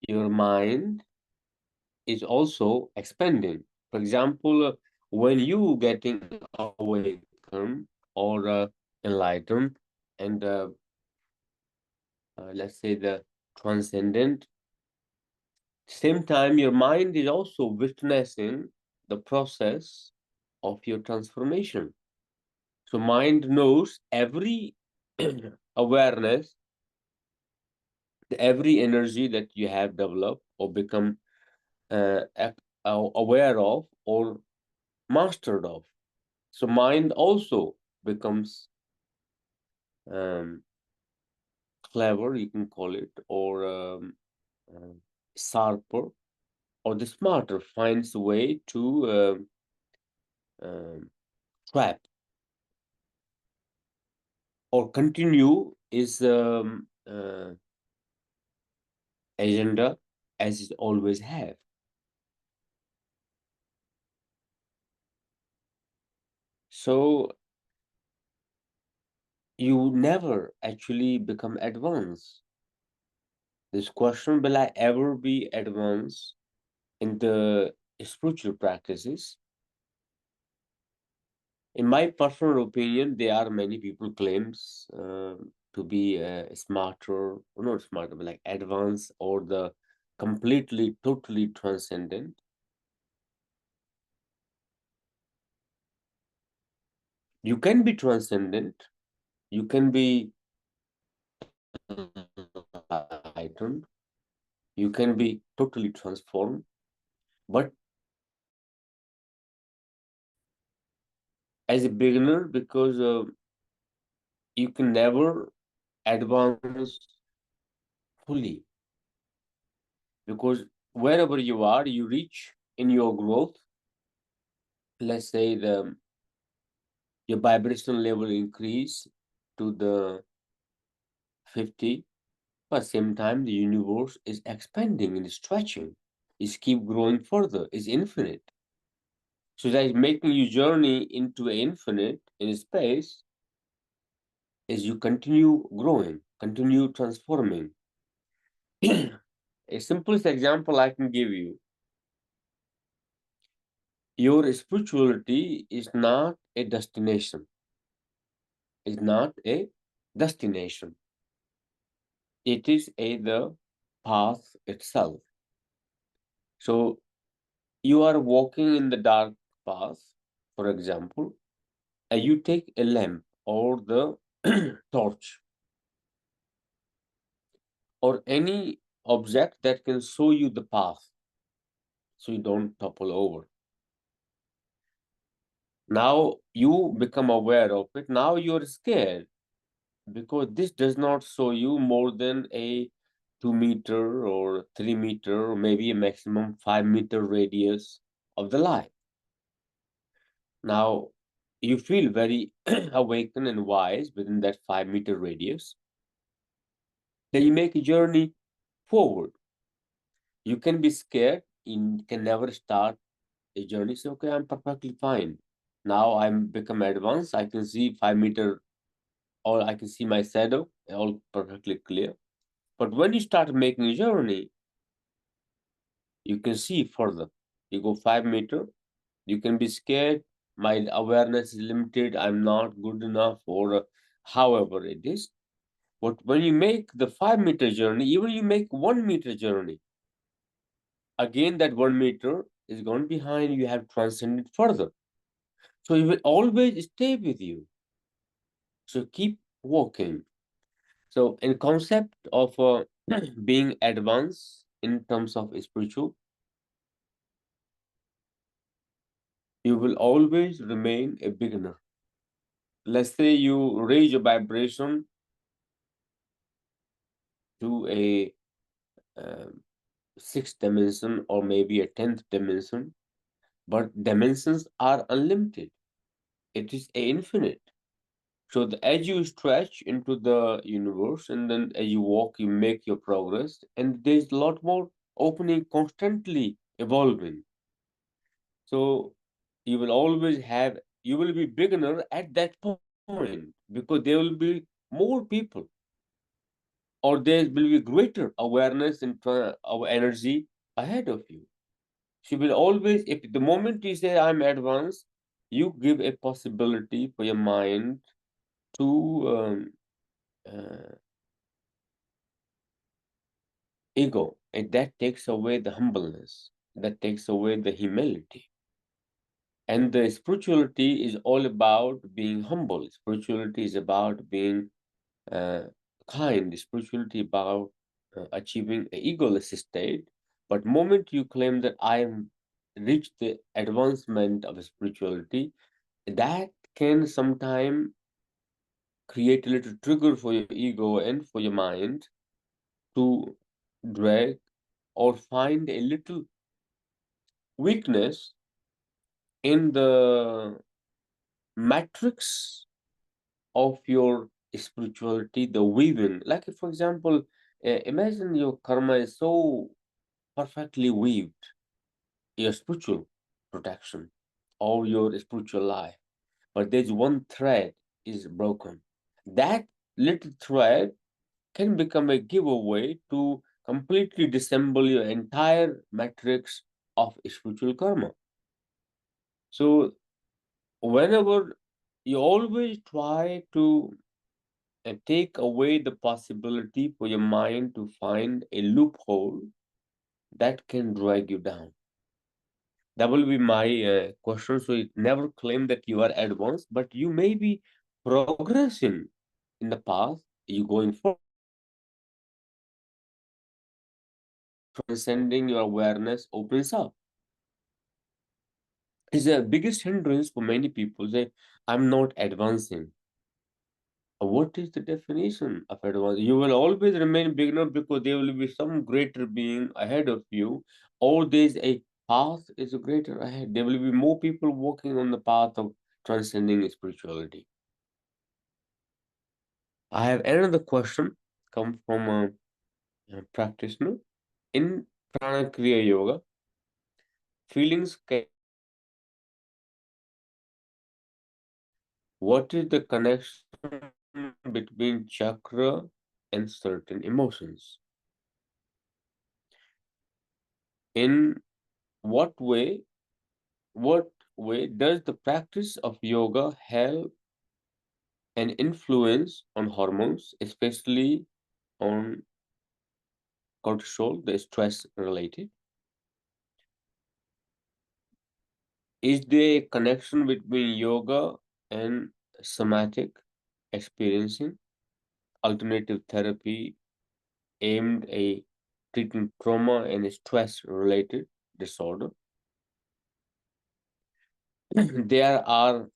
your mind is also expanding. For example, when you getting awakened or enlightened and let's say the transcendent, same time your mind is also witnessing the process of your transformation. So mind knows every awareness, every energy that you have developed or become aware of or mastered of. So mind also becomes um, clever, you can call it, or uh, sharper, or the smarter, finds a way to trap or continue is agenda as it always have. So you never actually become advanced. This question, will I ever be advanced in the spiritual practices? In my personal opinion, there are many people claims to be smarter, or not smarter, but like advanced or the completely, totally transcendent. You can be transcendent, you can be enlightened, you can be totally transformed, but as a beginner, because you can never advance fully, because wherever you are, you reach in your growth. Let's say your vibrational level increase to the 50, but same time the universe is expanding and stretching, is keep growing further, is infinite. So that is making you journey into infinite in space as you continue growing, continue transforming. A simplest example I can give you, your spirituality is not a destination. It's not a destination. It is the path itself. So you are walking in the dark path, for example, and you take a lamp or the torch or any object that can show you the path so you don't topple over. Now you become aware of it. Now you're scared because this does not show you more than a 2 meter or 3 meter or maybe a maximum 5 meter radius of the light. Now you feel very awakened and wise within that 5 meter radius. Then you make a journey forward. You can be scared, you can never start a journey. Say, okay, I'm perfectly fine. Now I'm become advanced. I can see 5 meter, or I can see my shadow, all perfectly clear. But when you start making a journey, you can see further. You go 5 meter, you can be scared. My awareness is limited. I'm not good enough, or however it is. But when you make the 5 meter journey, even you make 1 meter journey, again that 1 meter is gone behind. You have transcended further. So it will always stay with you. So keep walking. So in concept of being advanced in terms of spiritual, you will always remain a beginner. Let's say you raise your vibration to a sixth dimension or maybe a 10th dimension, but dimensions are unlimited. It is infinite. So as you stretch into the universe and then as you walk, you make your progress, and there's a lot more opening, constantly evolving. So you will always have, you will be beginner at that point because there will be more people or there will be greater awareness and our energy ahead of you. She will always, if the moment you say I'm advanced, you give a possibility for your mind to uh, ego, and that takes away the humbleness, that takes away the humility. And the spirituality is all about being humble. Spirituality is about being uh, kind. Spirituality about achieving an egoless state. But moment you claim that I am reached the advancement of spirituality, that can sometimes create a little trigger for your ego and for your mind to drag or find a little weakness in the matrix of your spirituality, the weaving. Like, for example, imagine your karma is so perfectly weaved, your spiritual protection or your spiritual life, but there's one thread is broken. That little thread can become a giveaway to completely dissemble your entire matrix of spiritual karma. So whenever you always try to take away the possibility for your mind to find a loophole that can drag you down. That will be my question. So it never claim that you are advanced, but you may be progressing in the path. You going forward, transcending your awareness opens up. Is the biggest hindrance for many people. Say, I'm not advancing. What is the definition of advance? You will always remain beginner because there will be some greater being ahead of you, or there's a path is greater ahead. There will be more people walking on the path of transcending spirituality. I have another question come from a practitioner. In Prana Kriya Yoga, feelings can, what is the connection between chakra and certain emotions? In what way what way does the practice of yoga have an influence on hormones, especially on cortisol, the stress related? Is there a connection between yoga and somatic experiencing, alternative therapy aimed at treating trauma and stress related disorder? There are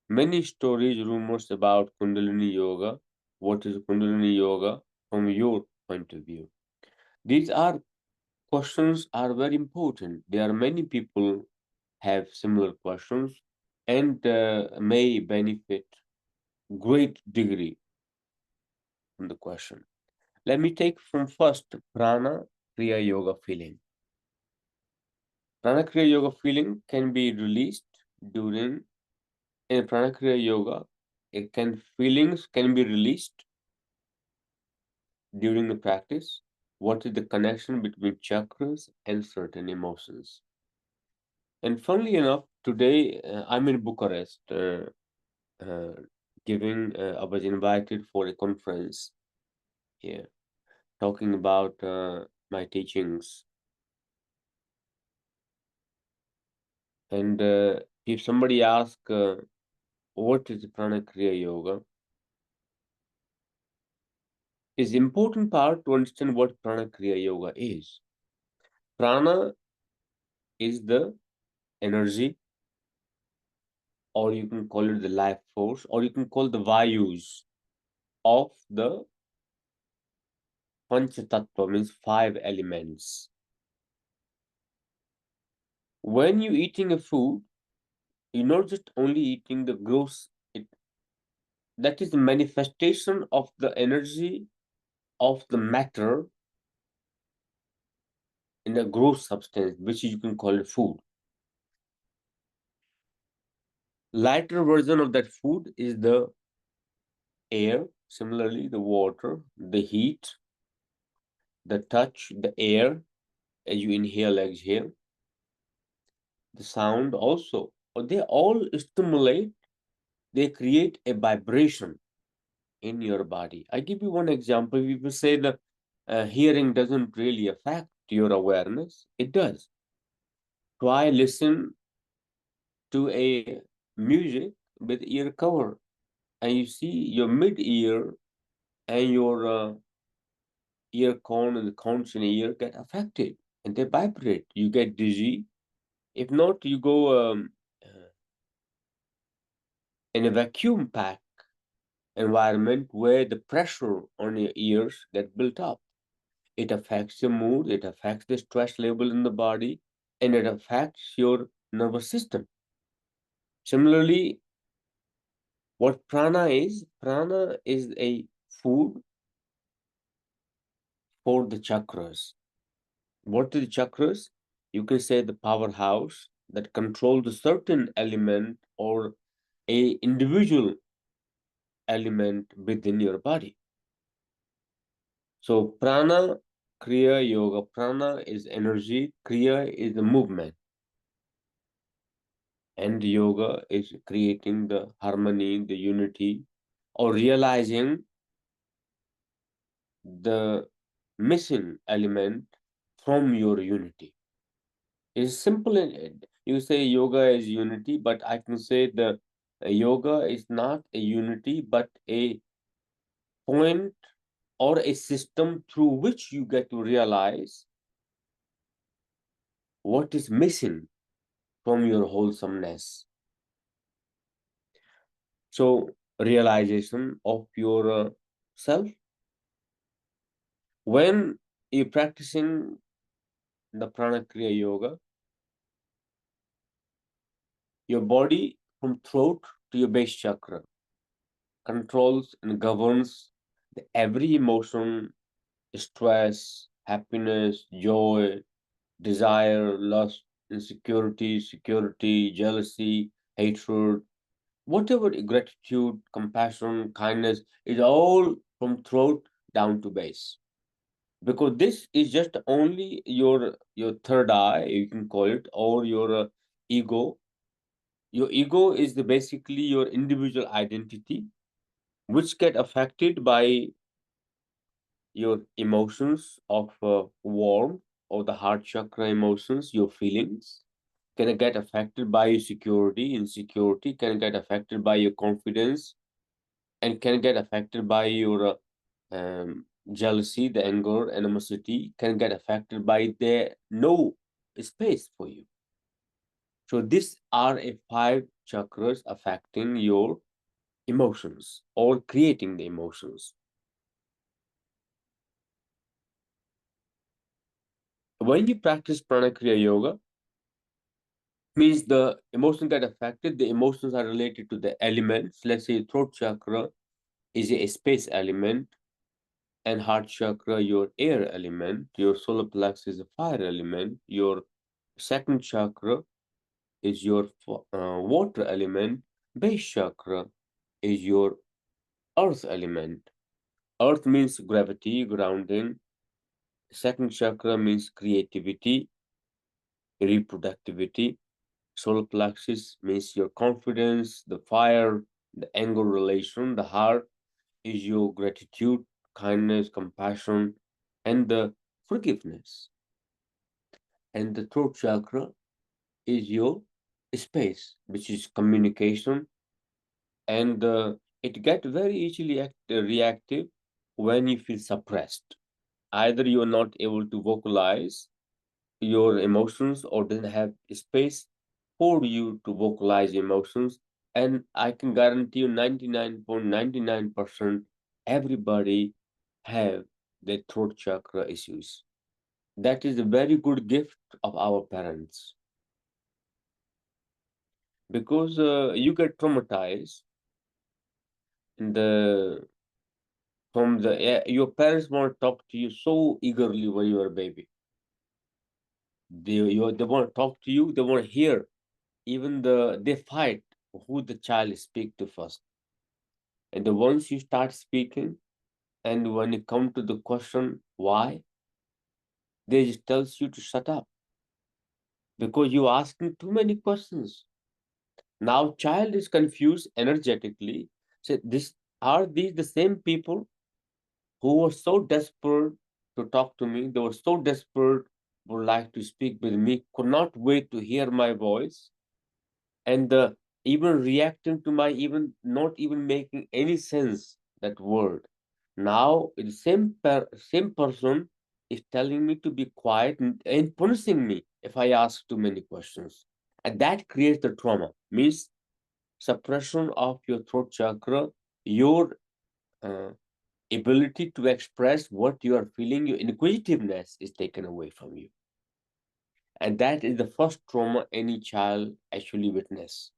many stories, rumors about Kundalini Yoga. What is Kundalini Yoga from your point of view? These are questions are very important. There are many people have similar questions and may benefit great degree from the question. Let me take from first Prana Kriya Yoga feeling. Prana Kriya Yoga feeling can be released during in Prana Kriya Yoga. It can feelings can be released during the practice. What is the connection between chakras and certain emotions? And funnily enough, today I'm in Bucharest, uh, giving. I was invited for a conference here, talking about my teachings. And if somebody asks, what is Prana Kriya Yoga? Is important part to understand what Prana Kriya Yoga is. Prana is the energy, or you can call it the life force, or you can call the vayus of the Panchatattva, means 5 elements. When you're eating a food, you're not just only eating the gross, that is the manifestation of the energy of the matter in the gross substance, which you can call it food. Lighter version of that food is the air, similarly the water, the heat, the touch, the air as you inhale, exhale, the sound also. They all stimulate, they create a vibration in your body. I give you one example. People say that hearing doesn't really affect your awareness. It does. Try listen to a music with ear cover, and you see your mid ear and your ear cone and the cones in the ear get affected, and they vibrate. You get dizzy. If not, you go in a vacuum pack environment where the pressure on your ears get built up. It affects your mood, it affects the stress level in the body, and it affects your nervous system. Similarly, what prana is a food for the chakras. What are the chakras? You can say the powerhouse that controls a certain element or a individual element within your body. So prana, kriya, yoga. Prana is energy, kriya is the movement, and yoga is creating the harmony, the unity, or realizing the missing element from your unity. It's simple. You say yoga is unity, but I can say the yoga is not a unity, but a point or a system through which you get to realize what is missing from your wholesomeness. So, realization of your self. When you're practicing the Prana Kriya Yoga, your body from throat to your base chakra controls and governs every emotion, stress, happiness, joy, desire, lust, insecurity, security, jealousy, hatred, whatever gratitude, compassion, kindness is all from throat down to base. Because this is just only your third eye, you can call it, or your ego. Your ego is basically your individual identity, which get affected by your emotions of warmth or the heart chakra emotions, your feelings can get affected by your security, insecurity can get affected by your confidence, and can get affected by your jealousy, the anger, animosity can get affected by the no space for you. So these are a five chakras affecting your emotions or creating the emotions. When you practice Prana Kriya Yoga, means the emotions get affected. The emotions are related to the elements. Let's say throat chakra is a space element, and heart chakra, your air element, your solar plexus is a fire element, your second chakra is your water element, base chakra is your earth element. Earth means gravity, grounding. Second chakra means creativity, reproductivity. Solar plexus means your confidence, the fire, the anger relation. The heart is your gratitude, kindness, compassion, and the forgiveness. And the throat chakra is your space, which is communication, and it gets very easily reactive when you feel suppressed. Either you are not able to vocalize your emotions or doesn't have space for you to vocalize emotions. And I can guarantee you 99.99% everybody have their throat chakra issues. That is a very good gift of our parents because you get traumatized in the from the your parents want to talk to you so eagerly when you are a baby. They want to talk to you, they want to hear. Even they fight who the child speak to first. And the once you start speaking, and when you come to the question why, they just tells you to shut up because you're asking too many questions. Now child is confused energetically. So this are these the same people who were so desperate to talk to me? They were so desperate, would like to speak with me, could not wait to hear my voice, and even reacting to my even not even making any sense that word. Now the same person is telling me to be quiet and punishing me if I ask too many questions, and that creates the trauma. Means suppression of your throat chakra, your uh, ability to express what you are feeling, your inquisitiveness is taken away from you. And that is the first trauma any child actually witness.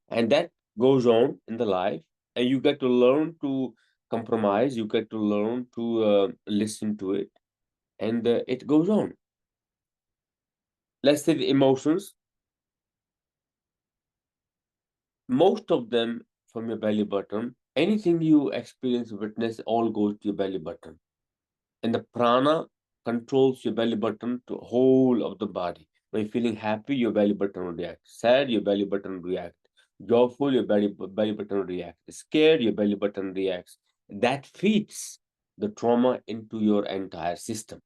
And that goes on in the life, and you get to learn to compromise, you get to learn to listen to it, and it goes on. Let's say the emotions, most of them from your belly button, anything you experience, witness, all goes to your belly button. And the prana controls your belly button to whole of the body. When you're feeling happy, your belly button will react. Sad, your belly button react. Joyful, your belly button react. Scared, your belly button reacts. That feeds the trauma into your entire system.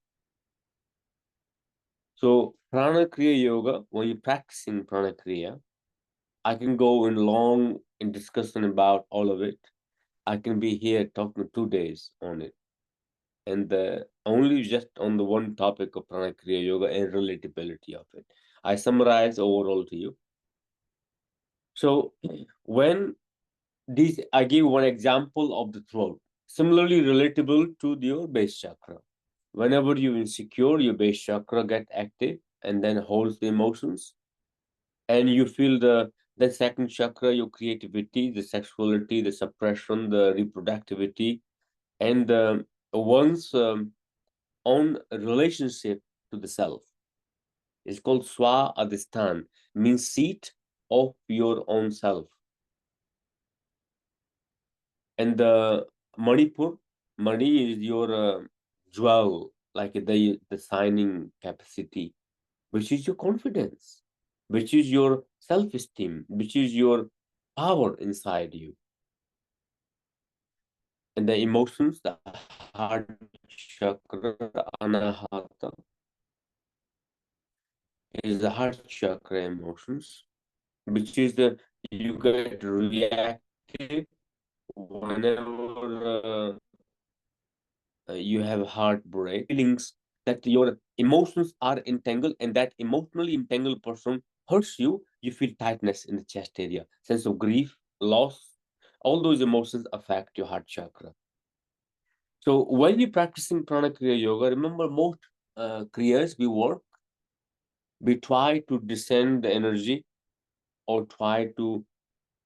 So Prana Kriya Yoga, when you're practicing Prana Kriya, I can go in long in discussion about all of it. I can be here talking 2 days on it. And only just on the one topic of Prana Kriya Yoga and relatability of it. I summarize overall to you. So when these, I give one example of the throat, similarly relatable to your base chakra. Whenever you're insecure, your base chakra get active and then holds the emotions, and you feel the second chakra, your creativity, the sexuality, the suppression, the reproductivity, and one's own relationship to the self. It's called Swa Adhistan, means seat of your own self. And the Manipur, Mani is your jewel, like the signing capacity, which is your confidence, which is your self-esteem, which is your power inside you. And the emotions, the heart chakra, anahata, is the heart chakra emotions, which is the you get reactive whenever you have heartbreak feelings, that your emotions are entangled, and that emotionally entangled person hurts you. You feel tightness in the chest area, sense of grief, loss. All those emotions affect your heart chakra. So when you're practicing Prana Kriya Yoga, remember most kriyas we work, we try to descend the energy or try to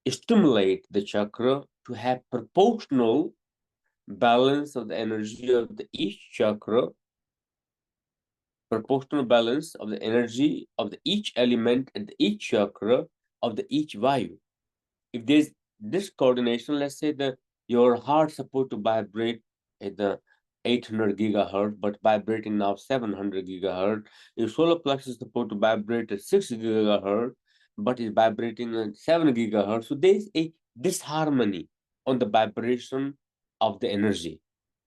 stimulate the chakra to have proportional balance of the energy of the each chakra, proportional balance of the energy of the each element and the each chakra of the each vayu. If there's discoordination, let's say that your heart's supposed to vibrate at the 800 gigahertz, but vibrating now 700 gigahertz. Your solar plexus is supposed to vibrate at 6 gigahertz, but is vibrating at 7 gigahertz. So there's a disharmony on the vibration of the energy.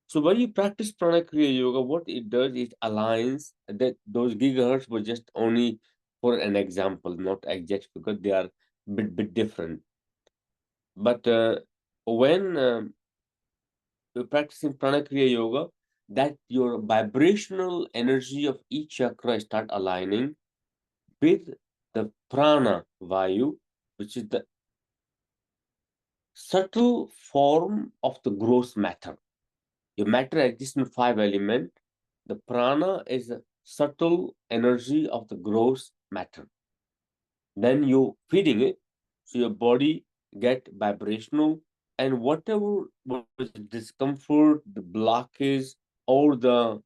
So when you practice Prana Kriya Yoga, what it does is aligns that those gigahertz were just only for an example, not exact, because they are bit different. But when you're practicing Prana Kriya Yoga, that your vibrational energy of each chakra start aligning with the prana vayu, which is the subtle form of the gross matter. Your matter exists in 5 elements. The prana is a subtle energy of the gross matter. Then you feeding it, so your body get vibrational, and whatever was discomfort, the blockage, or the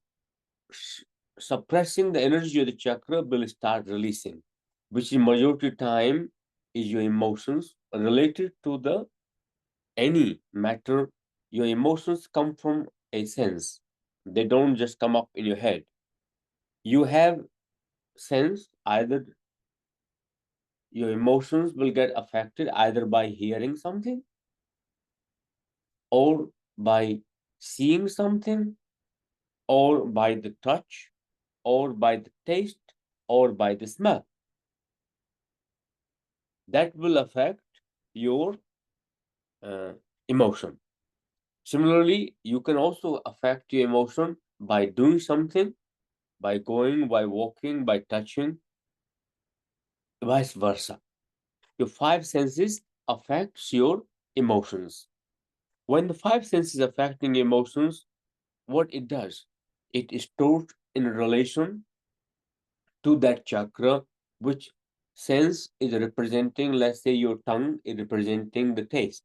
suppressing the energy of the chakra will start releasing, which in majority time is your emotions related to the any matter, your emotions come from a sense. They don't just come up in your head. You have sense, either your emotions will get affected either by hearing something or by seeing something or by the touch or by the taste or by the smell. That will affect your uh, emotion. Similarly, you can also affect your emotion by doing something, by going, by walking, by touching, vice versa. Your five senses affects your emotions. When the five senses affecting emotions, what it does, it is stored in relation to that chakra, which sense is representing, let's say your tongue is representing the taste,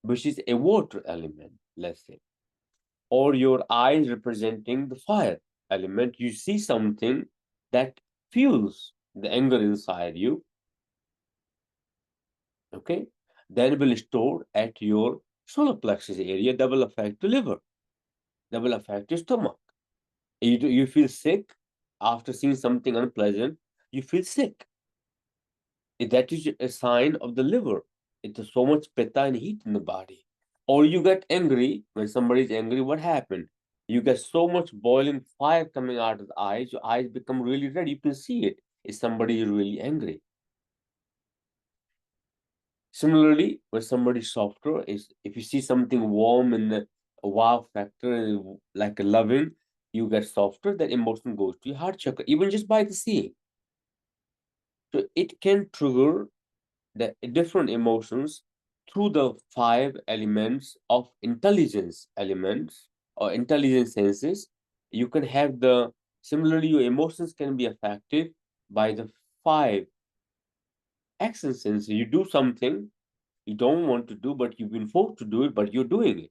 which is a water element, let's say, or your eyes representing the fire element. You see something that fuels the anger inside you, okay? Then will store at your solar plexus area, that will affect the liver, that will affect your stomach. You feel sick after seeing something unpleasant, you feel sick. That is a sign of the liver. It's so much pitta and heat in the body. Or you get angry. When somebody is angry, what happened? You get so much boiling fire coming out of the eyes, your eyes become really red. You can see it if somebody is really angry. Similarly, when somebody is softer, is if you see something warm in the wow factor, like a loving, you get softer, that emotion goes to your heart chakra, even just by the seeing. So it can trigger the different emotions through the five elements of intelligence elements or intelligence senses. You can have the similarly your emotions can be affected by the five action senses. You do something you don't want to do, but you've been forced to do it, but you're doing it.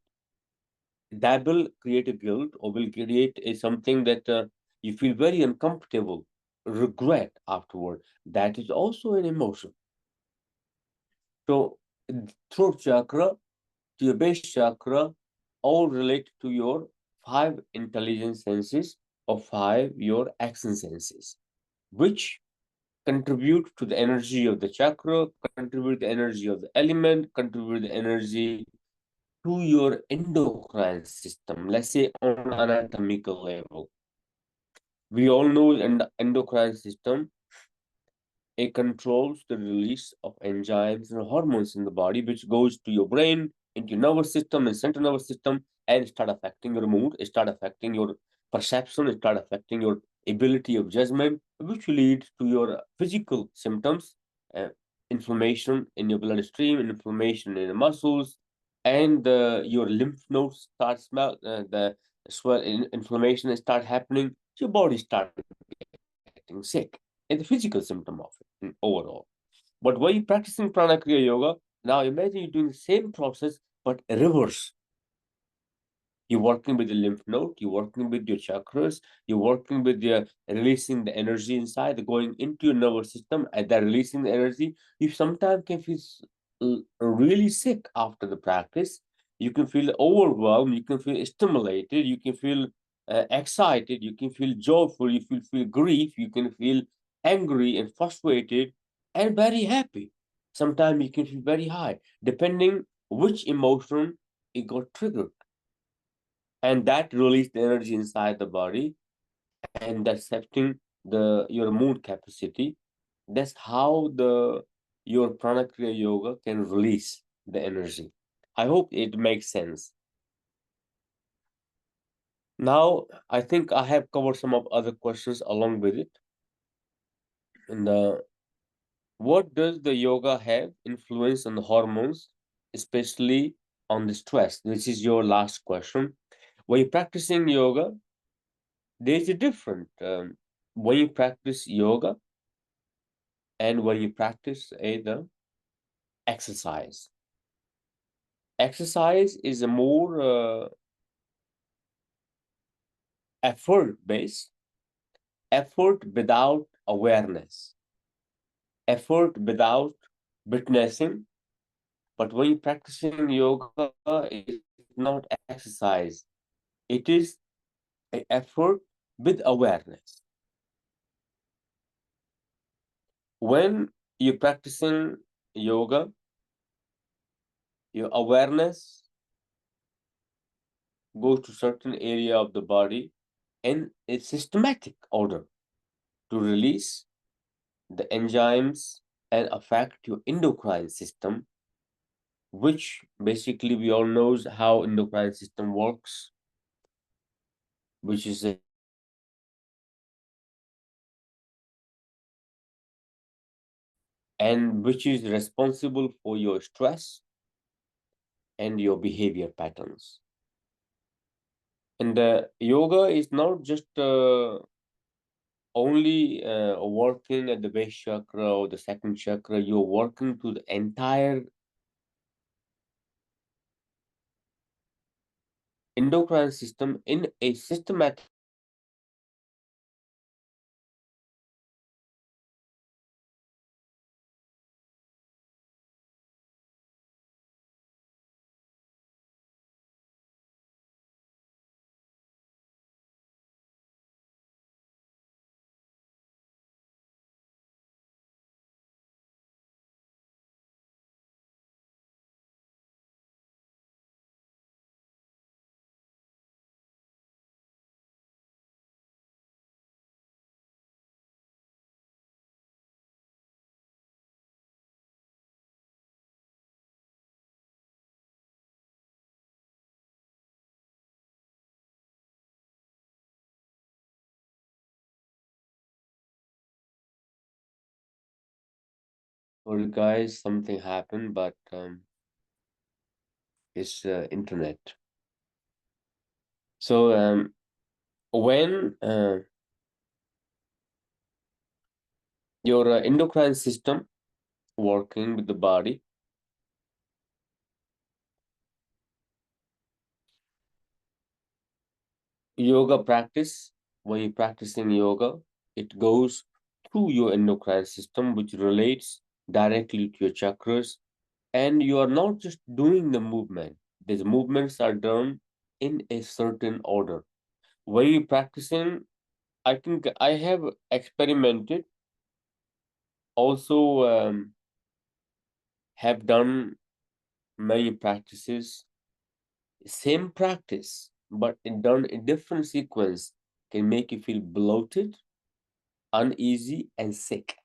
That will create a guilt or will create a something that you feel very uncomfortable, regret afterward. That is also an emotion. So throat chakra to your base chakra all relate to your five intelligence senses or five your action senses, which contribute to the energy of the chakra, contribute the energy of the element, contribute the energy to your endocrine system, let's say on anatomical level. We all know the endocrine system, it controls the release of enzymes and hormones in the body, which goes to your brain, into your nervous system and central nervous system, and start affecting your mood, start affecting your perception, start affecting your ability of judgment, which leads to your physical symptoms, uh, inflammation in your bloodstream, inflammation in the muscles, and your lymph nodes start smell, the swell, inflammation start happening, your body start getting sick, and the physical symptom of it overall. But when you're practicing Prana Kriya Yoga, now imagine you're doing the same process, but reverse. You're working with the lymph node, you're working with your chakras, you're working with the releasing the energy inside, going into your nervous system, and then releasing the energy. You sometimes can feel really sick after the practice. You can feel overwhelmed, you can feel stimulated, you can feel excited, you can feel joyful, you feel grief, you can feel angry and frustrated and very happy. Sometimes you can feel very high, depending which emotion it got triggered, and that release the energy inside the body, and that's affecting the your mood capacity. That's how the your prana kriya yoga can release the energy. I hope it makes sense. Now I think I have covered some of other questions along with it. And what does the yoga have influence on the hormones, especially on the stress? This is your last question. When you're practicing yoga, there's a different when you practice yoga and when you practice the exercise. Exercise is a more effort based, effort without awareness, effort without witnessing, But when you're practicing yoga, it's not exercise. It is an effort with awareness. When you're practicing yoga, your awareness goes to certain area of the body in a systematic order to release the enzymes and affect your endocrine system, which basically we all knows how endocrine system works, which is a and which is responsible for your stress and your behavior patterns. And yoga is not just only working at the base chakra or the second chakra. You're working to the entire endocrine system in a systematic. Sorry guys, something happened, but it's internet. So when your endocrine system working with the body, yoga practice, when you're practicing yoga, it goes through your endocrine system, which relates directly to your chakras. And you are not just doing the movement. These movements are done in a certain order. When you're practicing, I think I have experimented, also have done many practices, same practice, but in done in different sequence can make you feel bloated, uneasy, and sick.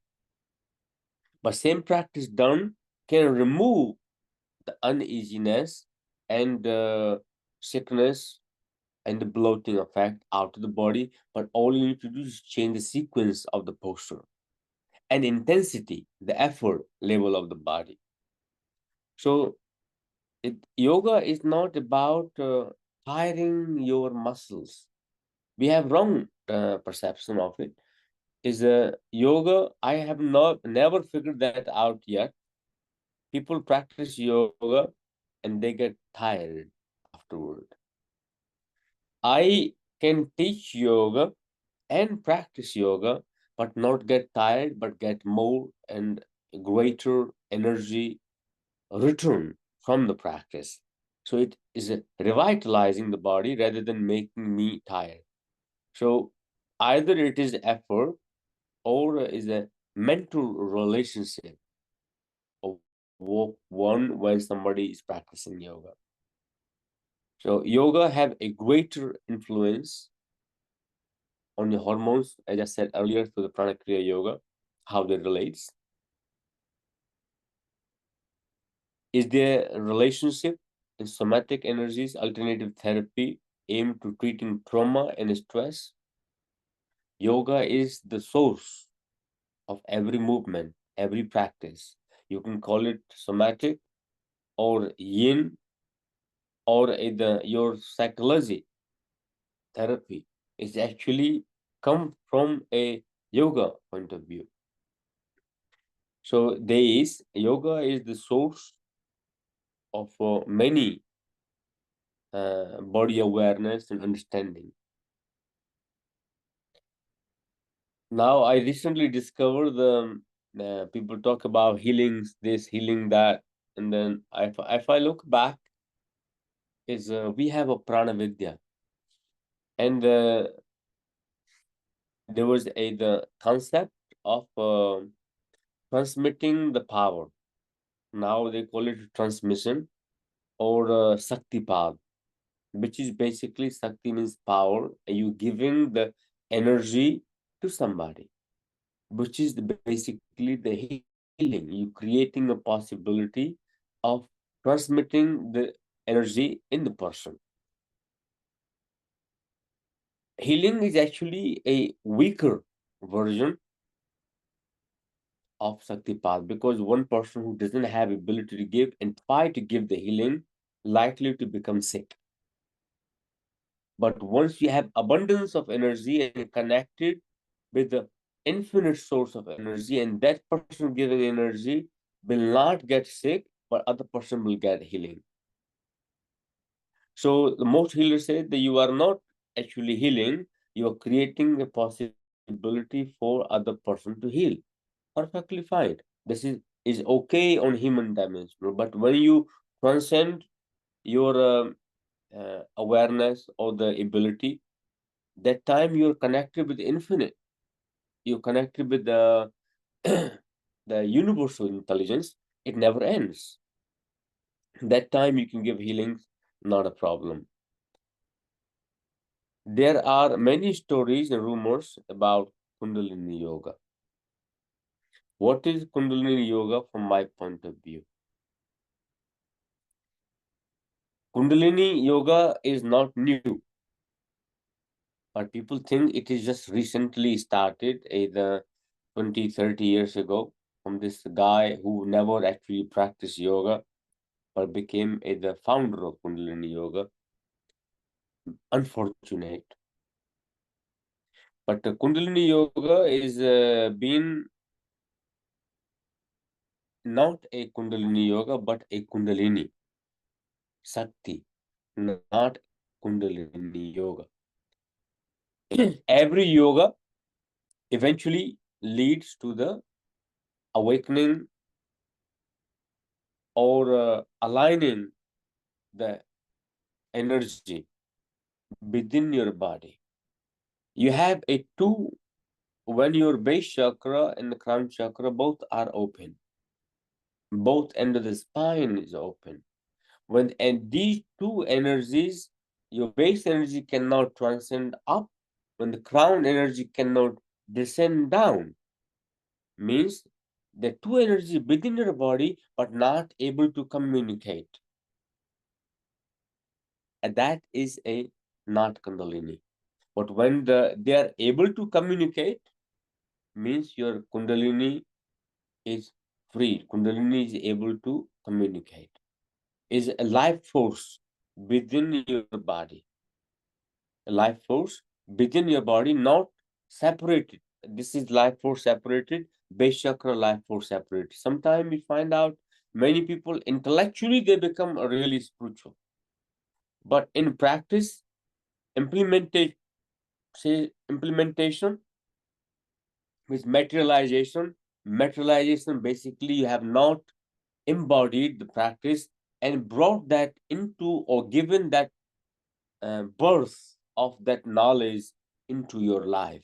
But same practice done can remove the uneasiness and sickness and the bloating effect out of the body. But all you need to do is change the sequence of the posture and intensity, the effort level of the body. So yoga is not about tiring your muscles. We have wrong perception of it. Is yoga? I have not never figured that out yet. People practice yoga and they get tired afterward. I can teach yoga and practice yoga, but not get tired, but get more and greater energy return from the practice. So it is revitalizing the body rather than making me tired. So either it is effort or is a mental relationship of one when somebody is practicing yoga. So yoga have a greater influence on your hormones, as I said earlier, through the Prana Kriya yoga, how they relates. Is there a relationship in somatic energies, alternative therapy aimed to treating trauma and stress? Yoga is the source of every movement, every practice. You can call it somatic or yin or your psychology therapy. It's actually come from a yoga point of view. So yoga is the source of many body awareness and understanding. Now, I recently discovered the people talk about healing this, healing that. And then if I look back, is we have a Prana Vidya, and there was the concept of transmitting the power. Now they call it transmission or Saktipat, which is basically Sakti means power, and you giving the energy to somebody, which is basically the healing. You creating a possibility of transmitting the energy in the person. Healing is actually a weaker version of Shaktipat, because one person who doesn't have ability to give and try to give the healing likely to become sick. But once you have abundance of energy and connected with the infinite source of energy, and that person giving energy will not get sick, but other person will get healing. So the most healers say that you are not actually healing, you are creating a possibility for other person to heal. Perfectly fine. This is okay on human dimension, but when you transcend your awareness or the ability, that time you're connected with the infinite. You're connected with the the universal intelligence. It never ends. That time you can give healings, not a problem. There are many stories and rumors about Kundalini Yoga. What is Kundalini Yoga from my point of view? Kundalini Yoga is not new, but people think it is just recently started, either 20, 30 years ago, from this guy who never actually practiced yoga, but became the founder of Kundalini Yoga. Unfortunate. But Kundalini Yoga is been not a Kundalini Yoga, but a Kundalini Sakti, not Kundalini Yoga. Every yoga eventually leads to the awakening or aligning the energy within your body. You have a two, when your base chakra and the crown chakra both are open, both end of the spine is open. And these two energies, your base energy cannot transcend up, when the crown energy cannot descend down, means the two energies within your body but not able to communicate. And that is a not Kundalini. But when they are able to communicate, means your Kundalini is free. Kundalini is able to communicate. Is a life force within your body. A life force within your body, not separated. This is life force separated, base chakra life force separated. Sometimes we find out many people intellectually they become really spiritual, but in practice, implementation with materialization basically you have not embodied the practice and brought that into or given that birth of that knowledge into your life.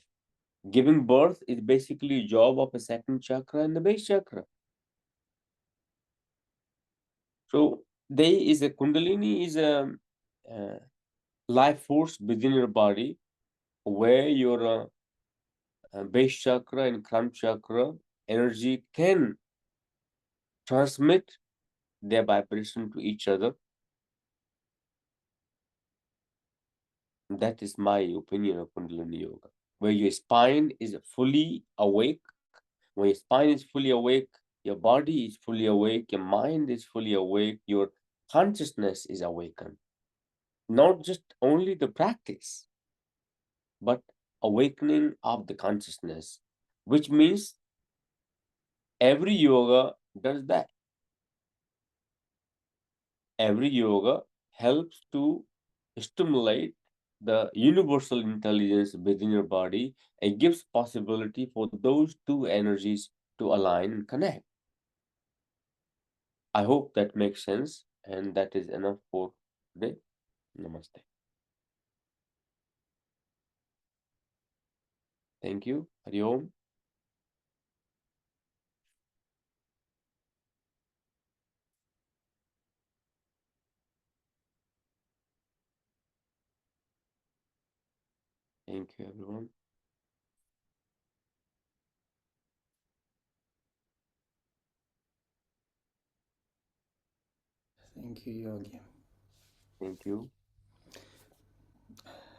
Giving birth is basically a job of a second chakra and the base chakra. So there is a Kundalini is a life force within your body where your base chakra and crown chakra energy can transmit their vibration to each other. That is my opinion of Kundalini Yoga, where your spine is fully awake. When your spine is fully awake, your body is fully awake, your mind is fully awake, your consciousness is awakened. Not just only the practice, but awakening of the consciousness, which means every yoga does that. Every yoga helps to stimulate the universal intelligence within your body and gives possibility for those two energies to align and connect. I hope that makes sense, and that is enough for today. Namaste. Thank you. Hari Om. Thank you, everyone. Thank you, Yogi. Thank you.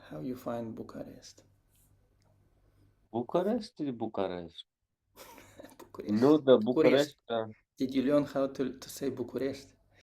How you find Bucharest? Bucharest is Bucharest. You Bucharest. know the Bucharest. Bucharest. Did you learn how to say Bucharest?